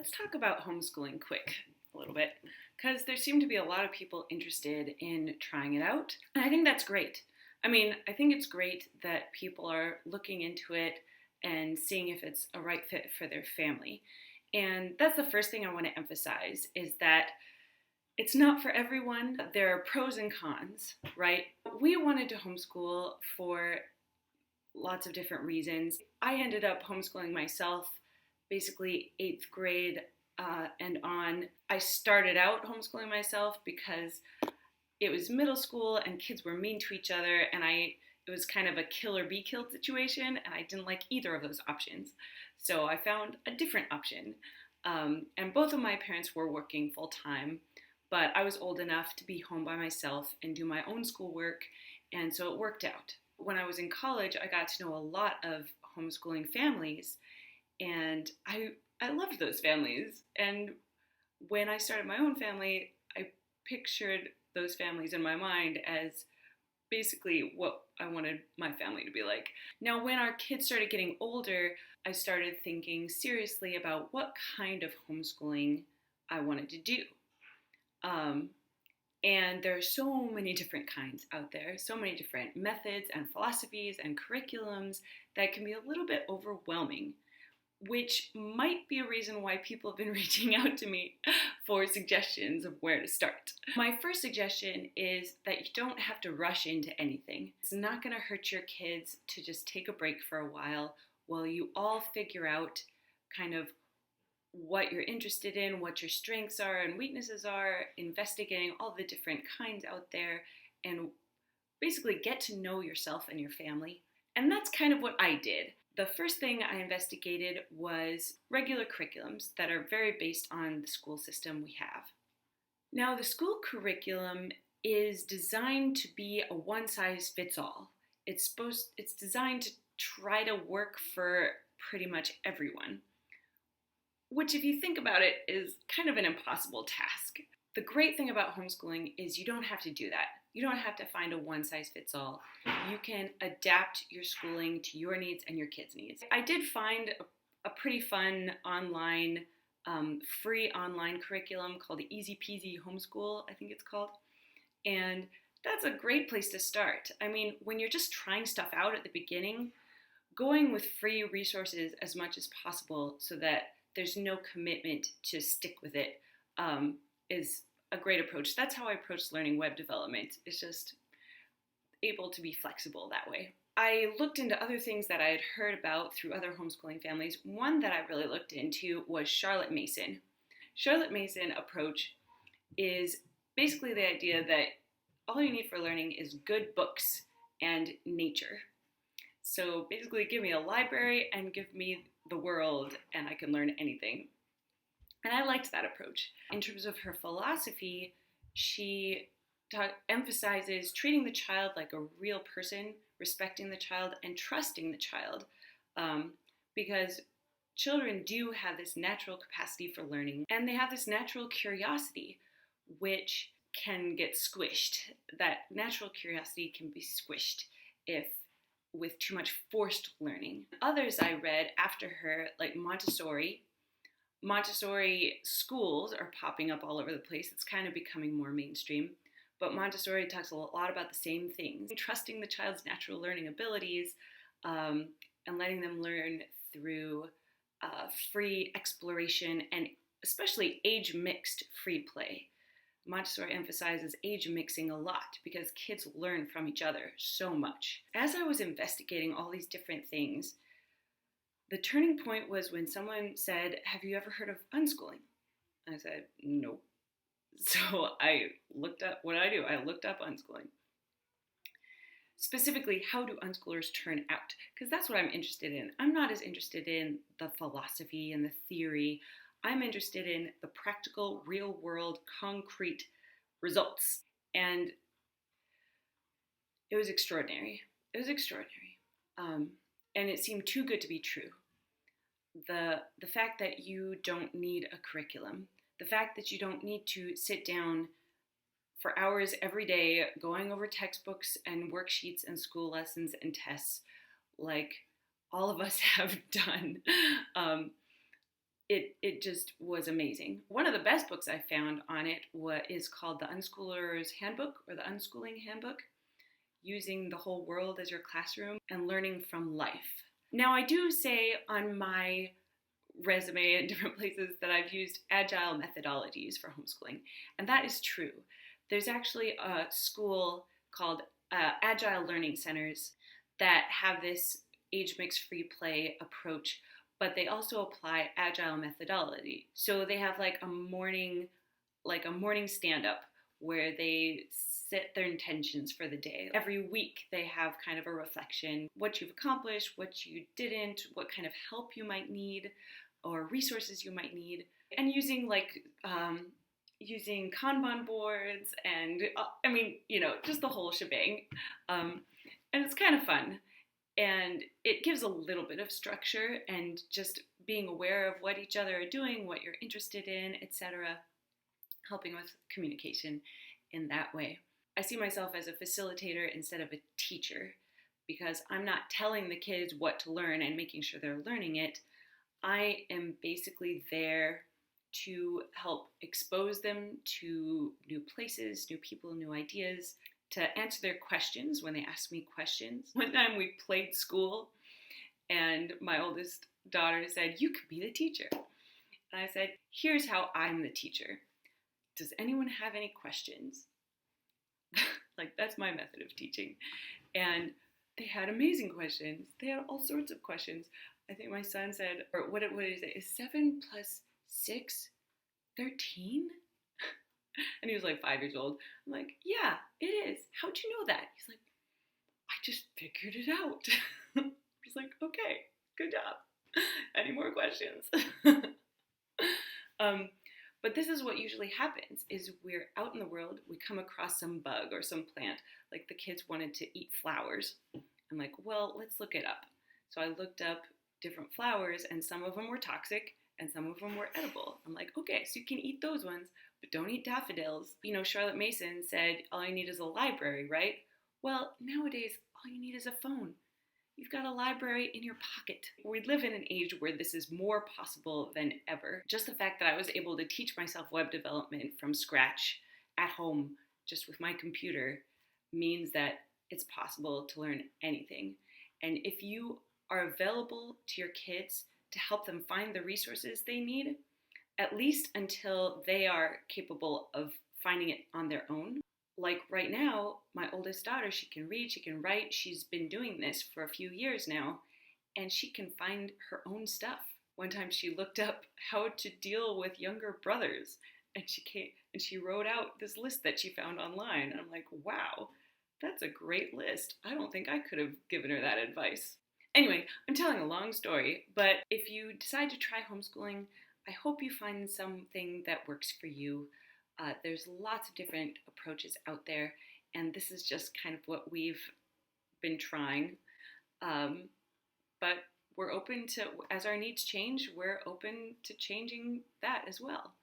let's talk about homeschooling a little bit, because there seem to be a lot of people interested in trying it out. And I think that's great. I mean, I think it's great that people are looking into it and seeing if it's a right fit for their family. And that's the first thing I want to emphasize is that it's not for everyone. There are pros and cons, right? We wanted to homeschool for lots of different reasons. I ended up homeschooling myself basically 8th grade and on. I started out homeschooling myself because it was middle school and kids were mean to each other, and it was kind of a kill or be killed situation, and I didn't like either of those options. So I found a different option. And both of my parents were working full time, but I was old enough to be home by myself and do my own schoolwork, and so it worked out. When I was in college, I got to know a lot of homeschooling families, and I loved those families. And when I started my own family, I pictured those families in my mind as basically what I wanted my family to be like. Now, when our kids started getting older, I started thinking seriously about what kind of homeschooling I wanted to do. And there are so many different kinds out there, so many different methods and philosophies and curriculums that can be a little bit overwhelming, which might be a reason why people have been reaching out to me for suggestions of where to start. My first suggestion is that you don't have to rush into anything. It's not going to hurt your kids to just take a break for a while you all figure out kind of what you're interested in, what your strengths are and weaknesses are, investigating all the different kinds out there, and basically get to know yourself and your family. And that's kind of what I did. The first thing I investigated was regular curriculums that are very based on the school system we have. Now, the school curriculum is designed to be a one-size-fits-all. It's designed to try to work for pretty much everyone, which, if you think about it, is kind of an impossible task. The great thing about homeschooling is you don't have to do that. You don't have to find a one-size-fits-all. You can adapt your schooling to your needs and your kids' needs. I did find a pretty fun online, free online curriculum called Easy Peasy Homeschool, I think it's called. And that's a great place to start. I mean, when you're just trying stuff out at the beginning, going with free resources as much as possible so that there's no commitment to stick with it is a great approach. That's how I approach learning web development. It's just able to be flexible that way. I looked into other things that I had heard about through other homeschooling families. One that I really looked into was Charlotte Mason. Charlotte Mason approach is basically the idea that all you need for learning is good books and nature. So basically give me a library and give me the world and I can learn anything. And I liked that approach. In terms of her philosophy, she emphasizes treating the child like a real person, respecting the child, and trusting the child. Because children do have this natural capacity for learning, and they have this natural curiosity, which can get squished. That natural curiosity can be squished with too much forced learning. Others I read after her, like Montessori schools are popping up all over the place. It's kind of becoming more mainstream. But Montessori talks a lot about the same things. Trusting the child's natural learning abilities and letting them learn through free exploration and especially age-mixed free play. Montessori emphasizes age mixing a lot because kids learn from each other so much. As I was investigating all these different things, the turning point was when someone said, "Have you ever heard of unschooling?" I said, "Nope." So I looked up what I do. I looked up unschooling. Specifically, how do unschoolers turn out? Because that's what I'm interested in. I'm not as interested in the philosophy and the theory. I'm interested in the practical, real-world, concrete results. And it was extraordinary. It was extraordinary. And it seemed too good to be true. The fact that you don't need a curriculum, the fact that you don't need to sit down for hours every day going over textbooks and worksheets and school lessons and tests like all of us have done. it just was amazing. One of the best books I found on it is called The Unschooler's Handbook, or The Unschooling Handbook, using the whole world as your classroom and learning from life. Now, I do say on my resume in different places that I've used agile methodologies for homeschooling, and that is true. There's actually a school called Agile Learning Centers that have this age mix free play approach, but they also apply agile methodology. So they have like a morning stand up where they set their intentions for the day. Every week they have kind of a reflection, what you've accomplished, what you didn't, what kind of help you might need or resources you might need, and using using Kanban boards and just the whole shebang. And it's kind of fun. And it gives a little bit of structure and just being aware of what each other are doing, what you're interested in, etc., helping with communication in that way. I see myself as a facilitator instead of a teacher because I'm not telling the kids what to learn and making sure they're learning it. I am basically there to help expose them to new places, new people, new ideas, to answer their questions when they ask me questions. One time we played school and my oldest daughter said, "You could be the teacher." And I said, "Here's how I'm the teacher. Does anyone have any questions?" That's my method of teaching. And they had amazing questions. They had all sorts of questions. I think my son said, or what is it? Is 7 plus 6 13? And he was like 5 years old. I'm like, yeah, it is. How'd you know that? He's like, I just figured it out. I was like, okay, good job. Any more questions? But this is what usually happens, is we're out in the world, we come across some bug or some plant, like the kids wanted to eat flowers. I'm like, well, let's look it up. So I looked up different flowers, and some of them were toxic, and some of them were edible. I'm like, okay, so you can eat those ones, but don't eat daffodils. Charlotte Mason said, all you need is a library, right? Well, nowadays, all you need is a phone. You've got a library in your pocket. We live in an age where this is more possible than ever. Just the fact that I was able to teach myself web development from scratch at home, just with my computer, means that it's possible to learn anything. And if you are available to your kids to help them find the resources they need, at least until they are capable of finding it on their own. Like right now, my oldest daughter, she can read, she can write, she's been doing this for a few years now, and she can find her own stuff. One time she looked up how to deal with younger brothers, and she wrote out this list that she found online. And I'm like, wow, that's a great list. I don't think I could have given her that advice. Anyway, I'm telling a long story, but if you decide to try homeschooling, I hope you find something that works for you. There's lots of different approaches out there, and this is just kind of what we've been trying. But we're open to, as our needs change, we're open to changing that as well.